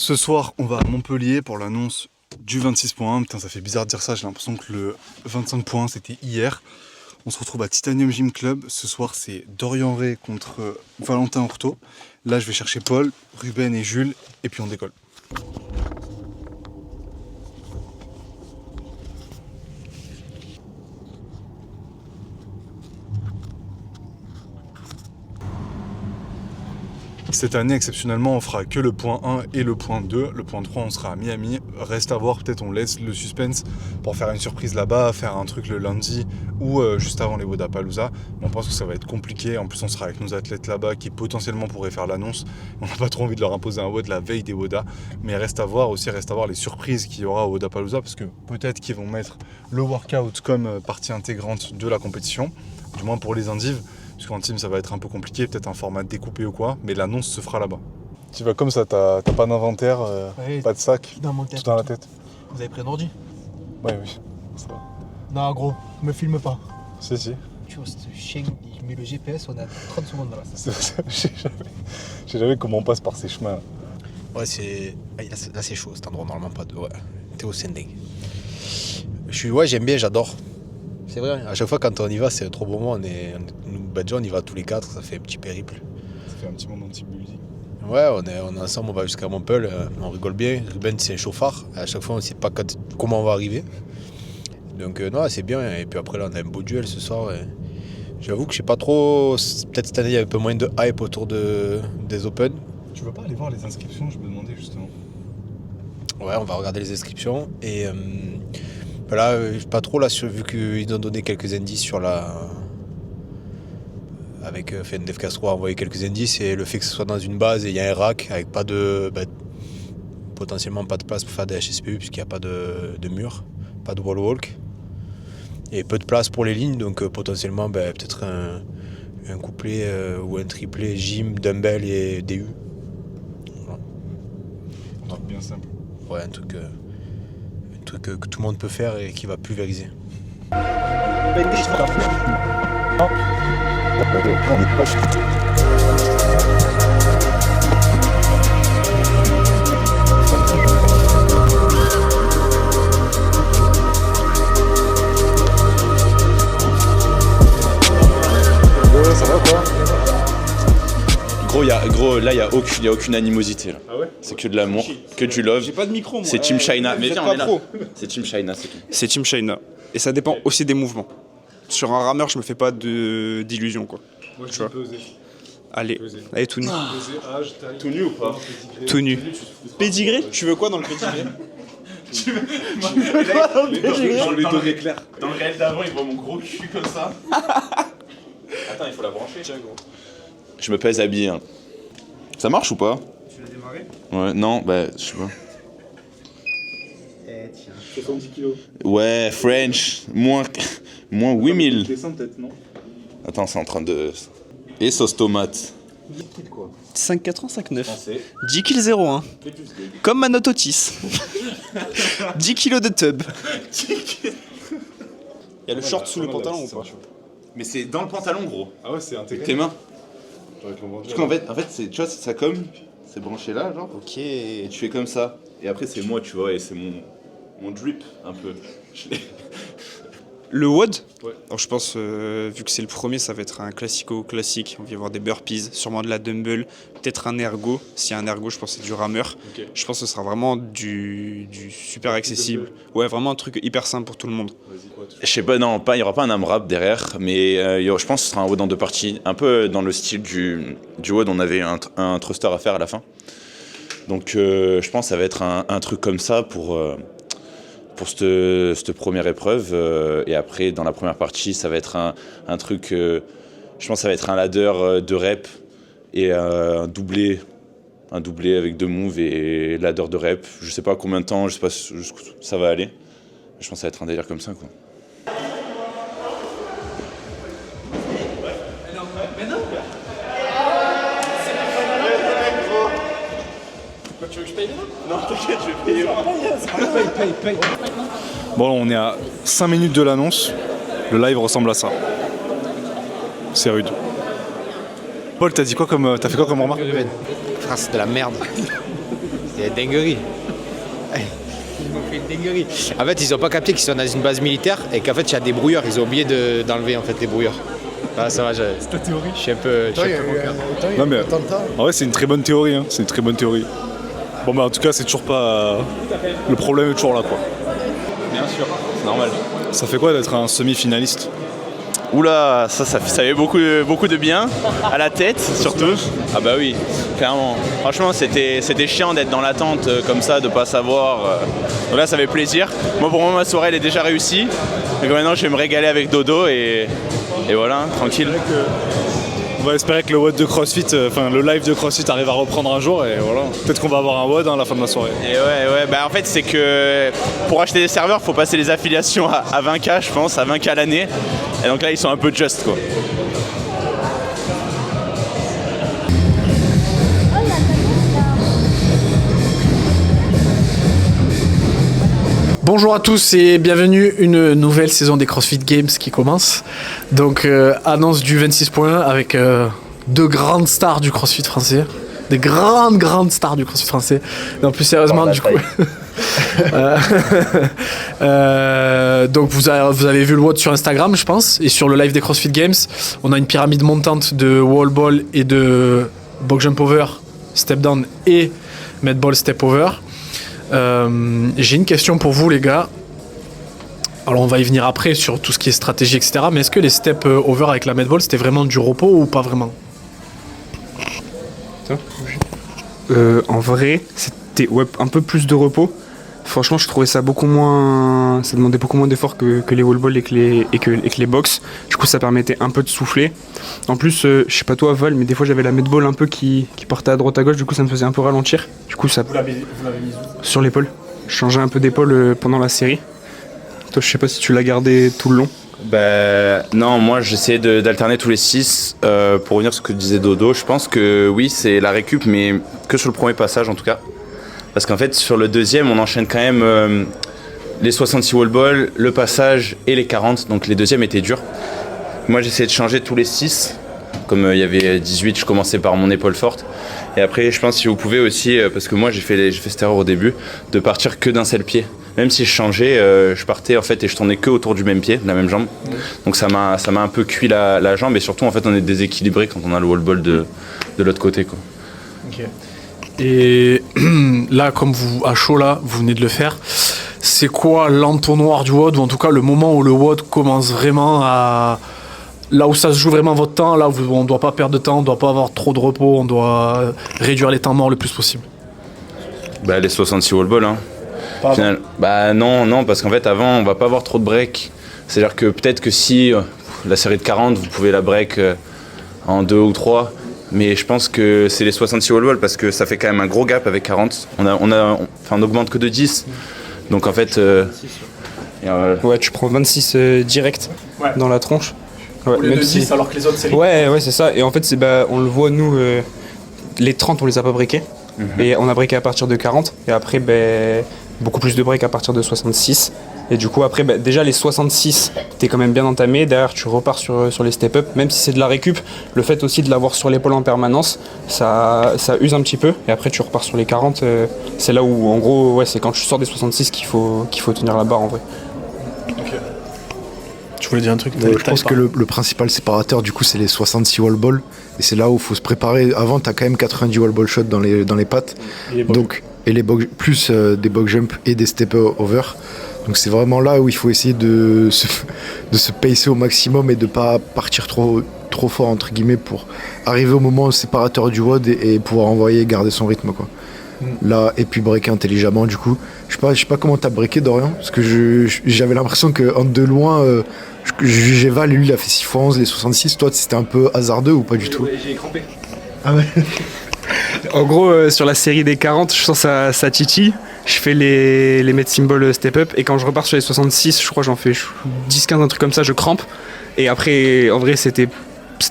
Ce soir, on va à Montpellier pour l'annonce du 26.1. Putain, ça fait bizarre de dire ça, j'ai l'impression que le 25.1 c'était hier. On se retrouve à Titanium Gym Club. Ce soir, c'est Dorian Ray contre Valentin Orto. Là, je vais chercher Paul, Ruben et Jules, et puis on décolle. Cette année, exceptionnellement, on fera que le point 1 et le point 2. Le point 3, on sera à Miami. Reste à voir, peut-être on laisse le suspense pour faire une surprise là-bas, faire un truc le lundi ou juste avant les Wodapalooza. On pense que ça va être compliqué. En plus, on sera avec nos athlètes là-bas qui potentiellement pourraient faire l'annonce. On n'a pas trop envie de leur imposer un WOD la veille des Woda. Mais reste à voir aussi, reste à voir les surprises qu'il y aura au Wodapalooza parce que peut-être qu'ils vont mettre le workout comme partie intégrante de la compétition, du moins pour les indives. Parce qu'en team, ça va être un peu compliqué, peut-être un format découpé ou quoi, mais l'annonce se fera là-bas. Tu vas comme ça, t'as pas d'inventaire, Ouais, pas de sac, dans mon tête. tout dans la tête. Vous avez pris un ordi? Ouais, oui, ça va. Non, gros, me filme pas. Si. Tu vois, ce chien, il met le GPS, on est à 30 secondes dans la salle. Je sais jamais comment on passe par ces chemins. Ouais, c'est. Là, c'est chaud, cet endroit, normalement pas de. Ouais, t'es au sending. Ouais, j'aime bien, j'adore. C'est vrai, à chaque fois quand on y va, c'est trop bon moment. Nous, Badja, on y va tous les quatre, ça fait un petit périple. Ça fait un petit moment de team building. Ouais, on est ensemble, on va jusqu'à Montpellier, on rigole bien. Ruben, c'est un chauffard. À chaque fois, on ne sait pas comment on va arriver. Donc, non, c'est bien. Et puis après, là, on a un beau duel ce soir. Et j'avoue que je sais pas trop. Peut-être cette année, il y a un peu moins de hype autour des Open. Tu veux pas aller voir les inscriptions, je me demandais justement. Ouais, on va regarder les inscriptions. Et là, pas trop, là, vu qu'ils ont donné quelques indices sur la. Avec Def Castro a envoyé quelques indices et le fait que ce soit dans une base et il y a un rack avec pas de. Potentiellement pas de place pour faire des HSPU puisqu'il n'y a pas de mur, pas de wall walk. Et peu de place pour les lignes, donc potentiellement peut-être un couplet ou un triplet gym, dumbbell et DU. Voilà. Un truc bien simple. Ouais, un truc que tout le monde peut faire et qui va pulvériser. Ça va quoi? Gros, là, il n'y a aucune animosité. Là. Ah ouais? C'est que de l'amour, que du love. J'ai pas de micro, moi. C'est Team China. Mais viens, on est là. pro. C'est Team China, c'est tout. C'est Team China. Et ça dépend aussi des mouvements. Sur un rameur, je me fais pas d'illusions, quoi. Moi je Tu vois. dis peser. Allez, allez tout nu. Peser, âge, taille. Tout nu ou pas? Tout nu. Pédigré? Tu veux quoi dans le pédigré? Dans les données claires. Dans le réel d'avant, il voit mon gros cul comme ça. Attends, il faut la brancher. Tiens, gros. Je me pèse habillé. Hein. Ça marche ou pas? Tu l'as démarré? Ouais, non, je sais pas. 70 kilos. Ouais, French, moins 8000. Descends peut-être, non? Attends, c'est en train de... Et sauce tomate. 5,4 ans, 5,9. Français. 10 kg 01. Comme ma note Otis. 10 kg de tub. Il y a le short sous le pantalon ou pas? Mais c'est dans le pantalon, gros. Ah ouais, c'est intégré. Tes mains. Avec Parce qu'en fait c'est, tu vois, ça comme, c'est branché là, genre. Ok. Et tu fais comme ça. Et après, c'est moi, tu vois, et c'est mon drip, un peu. Le WOD, Ouais. alors je pense, vu que c'est le premier, ça va être un classique. On va y avoir des burpees, sûrement de la dumbbell, peut-être un ergo. S'il y a un ergo, je pense que c'est du rameur. Ok. Je pense que ce sera vraiment du super accessible. Ouais, vraiment un truc hyper simple pour tout le monde. Vas-y, quoi, Je sais pas, non, il n'y aura pas un AMRAP derrière, mais je pense que ce sera un WOD en deux parties. Un peu dans le style du WOD, on avait un thruster à faire à la fin. Donc je pense que ça va être un truc comme ça pour cette première épreuve. Et après, dans la première partie, ça va être un truc, je pense que ça va être un ladder de rep et un doublé avec 2 moves et ladder de rep. Je sais pas combien de temps, je sais pas jusqu'où ça va aller. Je pense que ça va être un délire comme ça, quoi. Tu veux que je paye Non, t'inquiète, je vais payer. Bon, on est à 5 minutes de l'annonce. Le live ressemble à ça. C'est rude. Paul, t'as fait quoi comme remarque? Frère, c'est de la merde. C'est une dinguerie. Ils m'ont fait une dinguerie. En fait, ils n'ont pas capté qu'ils sont dans une base militaire et qu'en fait, il y a des brouilleurs. Ils ont oublié d'enlever en fait, les brouilleurs. Ah, ça va, c'est ta théorie. Je suis un peu Non, mais en vrai, c'est une très bonne théorie. Hein. C'est une très bonne théorie. Bon, bah, en tout cas, c'est toujours pas. Le problème est toujours là, quoi. Bien sûr, c'est normal. Ça fait quoi d'être un semi-finaliste? Oula, ça fait beaucoup de bien à la tête surtout. Ah bah oui, clairement. Franchement, c'était chiant d'être dans l'attente comme ça, de pas savoir. Donc là, ça fait plaisir. Moi, pour moi, ma soirée elle est déjà réussie. Donc maintenant, je vais me régaler avec Dodo et voilà, tranquille. On va espérer que le WOD de CrossFit, le live de CrossFit arrive à reprendre un jour et voilà. Peut-être qu'on va avoir un WOD à la fin de la soirée. Et ouais, bah en fait c'est que pour acheter des serveurs, faut passer les affiliations à 20K je pense, à 20K l'année. Et donc là ils sont un peu just quoi. Bonjour à tous et bienvenue, une nouvelle saison des CrossFit Games qui commence. Donc annonce du 26.1 avec deux grandes stars du CrossFit français. Des grandes stars du CrossFit français. Non, plus sérieusement du coup. Donc vous avez vu le WOD sur Instagram je pense. Et sur le live des CrossFit Games, on a une pyramide montante de wall ball et de box jump over, step down et med ball step over. J'ai une question pour vous les gars. Alors on va y venir après sur tout ce qui est stratégie etc. Mais est-ce que les step over avec la med ball c'était vraiment du repos ou pas vraiment? En vrai c'était un peu plus de repos. Franchement je trouvais ça beaucoup moins. Ça demandait beaucoup moins d'efforts que les wall ball et que les box. Du coup ça permettait un peu de souffler. En plus je sais pas toi Val mais des fois j'avais la med ball un peu qui partait à droite à gauche. Du coup ça me faisait un peu ralentir. Du coup ça. Vous l'avez mis sur l'épaule. Je changeais un peu d'épaule pendant la série. Toi je sais pas si tu l'as gardé tout le long. Ben non, moi j'essayais d'alterner tous les 6 pour revenir sur ce que disait Dodo. Je pense que oui, c'est la récup, mais que sur le premier passage en tout cas. Parce qu'en fait, sur le deuxième, on enchaîne quand même les 66 wall ball, le passage et les 40. Donc les deuxièmes étaient durs. Moi j'essayais de changer tous les 6. Comme il y avait 18, je commençais par mon épaule forte. Et après, je pense si vous pouvez aussi, parce que moi j'ai fait cette erreur au début, de partir que d'un seul pied. Même si je changeais, je partais en fait et je tournais que autour du même pied, de la même jambe. Donc ça m'a un peu cuit la jambe et surtout en fait on est déséquilibré quand on a le wall ball de l'autre côté quoi. Okay. Et là comme vous à chaud là, vous venez de le faire, c'est quoi l'entonnoir du WOD ou en tout cas le moment où le WOD commence vraiment à... Là où ça se joue vraiment votre temps, là où on ne doit pas perdre de temps, on ne doit pas avoir trop de repos, on doit réduire les temps morts le plus possible. Bah les 66 wall ball hein. Final, bah non, parce qu'en fait avant on va pas avoir trop de break. C'est-à-dire que peut-être que si la série de 40 vous pouvez la break en 2 ou 3, mais je pense que c'est les 66 wall ball parce que ça fait quand même un gros gap avec 40. On augmente que de 10. Donc en fait ouais tu prends 26 direct dans la tronche. Ouais, au lieu de 10 alors que les autres séries. Ouais c'est ça. Et en fait on le voit nous les 30 on les a pas breakés. Et on a breaké à partir de 40 et après beaucoup plus de break à partir de 66 et du coup après déjà les 66 t'es quand même bien entamé, derrière tu repars sur les step up, même si c'est de la récup, le fait aussi de l'avoir sur l'épaule en permanence ça use un petit peu et après tu repars sur les 40, c'est là où en gros ouais c'est quand tu sors des 66 qu'il faut tenir la barre en vrai. Tu voulais dire un truc? Je pense que le principal séparateur du coup c'est les 66 wall ball et c'est là où il faut se préparer. Avant t'as quand même 90 wall ball shot dans les pattes et les box, plus des box jump et des step over. Donc c'est vraiment là où il faut essayer de se pacer au maximum et de pas partir trop fort entre guillemets pour arriver au moment séparateur du WOD et pouvoir envoyer et garder son rythme quoi. Là et puis breaker intelligemment du coup. Je sais pas comment t'as breaké Dorian parce que j'avais l'impression que de loin je jugeais Val, lui il a fait 6x11 les 66, toi c'était un peu hasardeux ou pas du tout? J'ai crampé. Ah ouais. En gros sur la série des 40 je sens ça titille, je fais les med symbol step up et quand je repars sur les 66 je crois j'en fais 10-15 un truc comme ça, je crampe et après en vrai c'était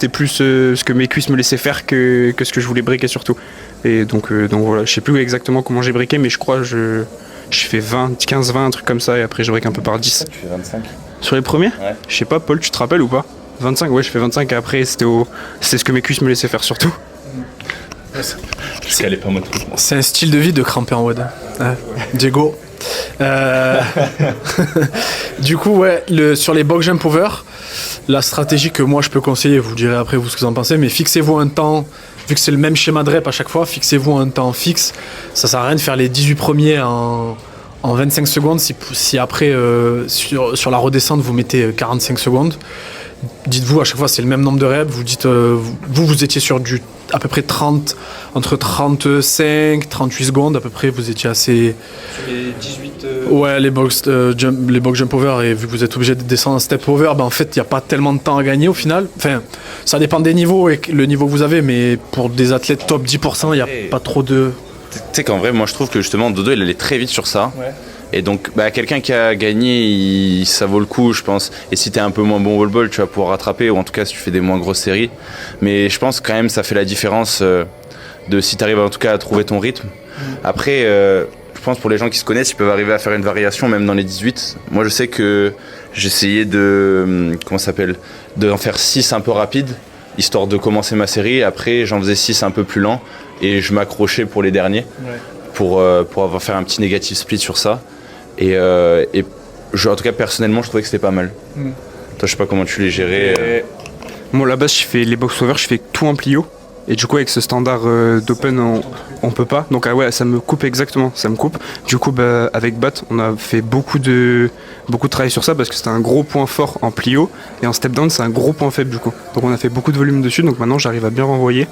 plus ce que mes cuisses me laissaient faire que ce que je voulais breaker surtout. Et donc voilà, je sais plus exactement comment j'ai breaké mais je crois je fais 15-20 un truc comme ça et après je break un peu par 10. Tu fais 25 sur les premiers? Ouais. Je sais pas Paul, tu te rappelles ou pas? 25, ouais je fais 25 et après c'était ce que mes cuisses me laissaient faire surtout. Parce qu'elle est pas en mode foot. C'est un style de vie de cramper en WOD. Ouais. Diego. Du coup, ouais, sur les box jump over, la stratégie que moi je peux conseiller, vous direz après vous ce que vous en pensez, mais fixez-vous un temps, vu que c'est le même schéma de rep à chaque fois, fixez-vous un temps fixe. Ça sert à rien de faire les 18 premiers en 25 secondes si après sur la redescente vous mettez 45 secondes. Dites-vous à chaque fois c'est le même nombre de reps, vous dites vous étiez sur du à peu près entre 35 38 secondes à peu près, vous étiez assez Sur les 18. ouais, les box jump over, et vu que vous êtes obligé de descendre en step over, en fait il n'y a pas tellement de temps à gagner au final. Enfin, ça dépend des niveaux et le niveau que vous avez, mais pour des athlètes top 10%, il n'y a pas trop de... Tu sais qu'en vrai, moi je trouve que justement Dodo il allait très vite sur ça. Ouais. Et donc, quelqu'un qui a gagné, ça vaut le coup, je pense. Et si t'es un peu moins bon au ball, tu vas pouvoir rattraper, ou en tout cas si tu fais des moins grosses séries. Mais je pense quand même ça fait la différence de si t'arrives en tout cas à trouver ton rythme. Après, je pense pour les gens qui se connaissent, ils peuvent arriver à faire une variation même dans les 18. Moi je sais que j'essayais d'en faire 6 un peu rapides, histoire de commencer ma série. Après, j'en faisais 6 un peu plus lents et je m'accrochais pour les derniers. Ouais. Pour avoir fait un petit négatif split sur ça. Et en tout cas, personnellement, je trouvais que c'était pas mal. Toi, je sais pas comment tu les gérais. Moi, à la base, je fais les box over, je fais tout en plio. Et du coup, avec ce standard d'open, on peut pas. Donc, ouais, ça me coupe exactement. Ça me coupe. Du coup, avec BAT, on a fait beaucoup de travail sur ça parce que c'était un gros point fort en plio. Et en step down, c'est un gros point faible du coup. Donc, on a fait beaucoup de volume dessus. Donc, maintenant, j'arrive à bien renvoyer.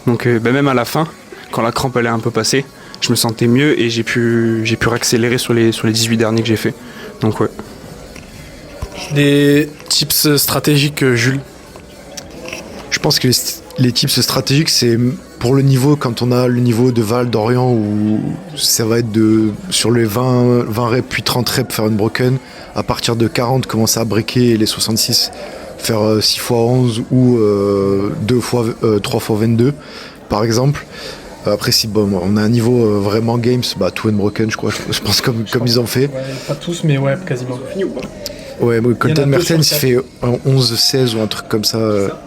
Donc, même à la fin, quand la crampe elle est un peu passée, je me sentais mieux et j'ai pu réaccélérer sur les 18 derniers que j'ai fait. Donc ouais. Des tips stratégiques, Jules? Je pense que les tips stratégiques, c'est pour le niveau, quand on a le niveau de Val, d'Orient, où ça va être sur les 20 reps puis 30 reps faire une broken, à partir de 40 commencer à breaker, et les 66 faire 6 x 11 ou 3 x 22 par exemple. Après, si on a un niveau vraiment games, tout and broken, je pense comme ils ont fait. Ouais, pas tous, mais ouais, quasiment. Fini ou pas? Ouais, Colton Mertens, il fait un 11-16 ou un truc comme ça.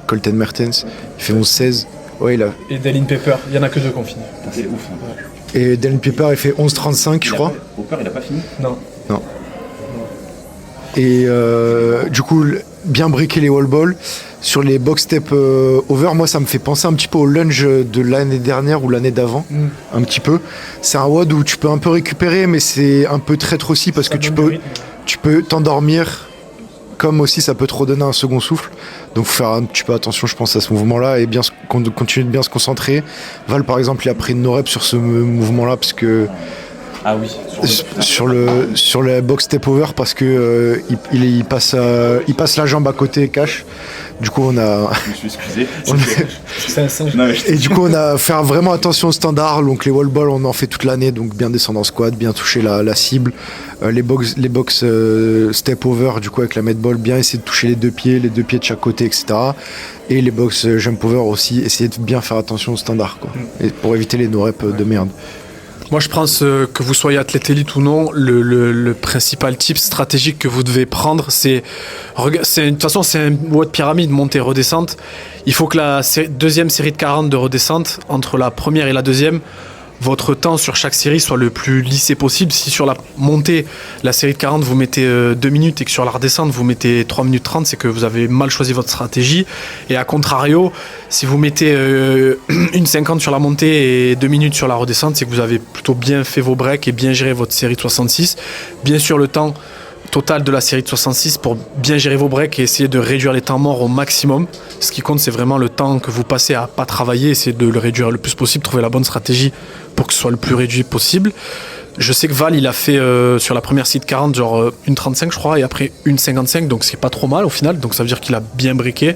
Colton Mertens, il fait 11-16. Ouais, Et Dylan Pepper, il y en a que 2 qui ont fini. C'est ouf. Hein. Et Dylan Pepper, il fait 11-35, je crois. Popper, il a pas fini? Non. Et du coup, bien briquer les wall balls. Sur les box step over, moi ça me fait penser un petit peu au lunge de l'année dernière ou l'année d'avant, un petit peu. C'est un WOD où tu peux un peu récupérer, mais c'est un peu traître aussi parce que tu peux t'endormir, comme aussi ça peut te redonner un second souffle. Donc faut faire un petit peu attention, je pense, à ce mouvement-là et bien continuer de bien se concentrer. Val par exemple, il a pris une no-rep sur ce mouvement-là parce que Ah oui. sur le box step over parce que il passe la jambe à côté cash. Du coup, on a. Je me suis excusé. C'est un singe. Et du coup, on a fait vraiment attention au standard. Donc, les wall balls, on en fait toute l'année. Donc, bien descendre en squat, bien toucher la cible. Les box step over, du coup, avec la med ball, bien essayer de toucher les deux pieds de chaque côté, etc. Et les box jump over aussi, essayer de bien faire attention au standard, quoi. Et pour éviter les no reps de merde. Moi, je pense que vous soyez athlète élite ou non, le principal tip stratégique que vous devez prendre, de toute façon, c'est un WOD pyramide, montée, redescente. Il faut que la deuxième série de 40 de redescente, entre la première et la deuxième, votre temps sur chaque série soit le plus lissé possible. Si sur la montée, la série de 40, vous mettez 2 minutes et que sur la redescente, vous mettez 3 minutes 30, c'est que vous avez mal choisi votre stratégie. Et à contrario, si vous mettez 1,50 sur la montée et 2 minutes sur la redescente, c'est que vous avez plutôt bien fait vos breaks et bien géré votre série de 66. Bien sûr, le temps total de la série de 66 pour bien gérer vos breaks et essayer de réduire les temps morts au maximum. Ce qui compte, c'est vraiment le temps que vous passez à pas travailler, essayer de le réduire le plus possible, trouver la bonne stratégie pour que ce soit le plus réduit possible. Je sais que Val, il a fait sur la première série de 40 genre 1,35 je crois et après 1,55, donc c'est pas trop mal au final, donc ça veut dire qu'il a bien briqué.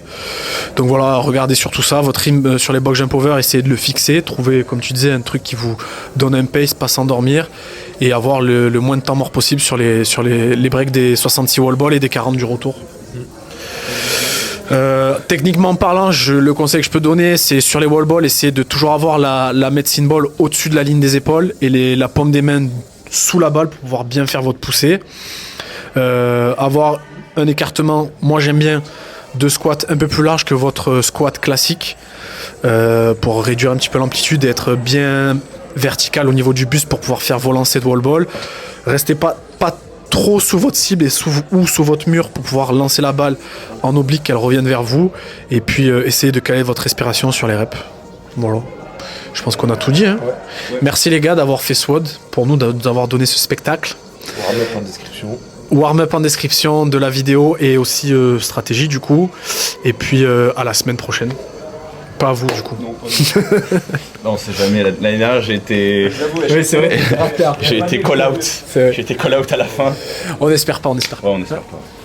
Donc voilà, regardez sur tout ça, votre rythme sur les box jump over, essayez de le fixer, trouver comme tu disais un truc qui vous donne un pace, pas s'endormir et avoir le moins de temps mort possible sur les breaks des 66 wall ball et des 40 du retour. Techniquement parlant, le conseil que je peux donner, c'est sur les wall balls, essayer de toujours avoir la medicine ball au-dessus de la ligne des épaules et la paume des mains sous la balle pour pouvoir bien faire votre poussée. Avoir un écartement, moi j'aime bien, de squat un peu plus large que votre squat classique. pour réduire un petit peu l'amplitude et être bien vertical au niveau du buste pour pouvoir faire vos lancers de wall ball. Restez pas trop sous votre cible et sous votre mur pour pouvoir lancer la balle en oblique, qu'elle revienne vers vous. Et puis essayez de caler votre respiration sur les reps. Voilà. Je pense qu'on a tout dit. Hein. Ouais. Merci les gars d'avoir fait SWOD, pour nous d'avoir donné ce spectacle. Warm-up en description. Warm-up en description de la vidéo et aussi stratégie du coup. Et puis à la semaine prochaine. Pas à vous du coup. Non, on sait jamais. L'année dernière, j'ai été. Oui, c'est vrai. J'ai été call out. J'ai été call out à la fin. On espère pas. Ouais, on espère pas.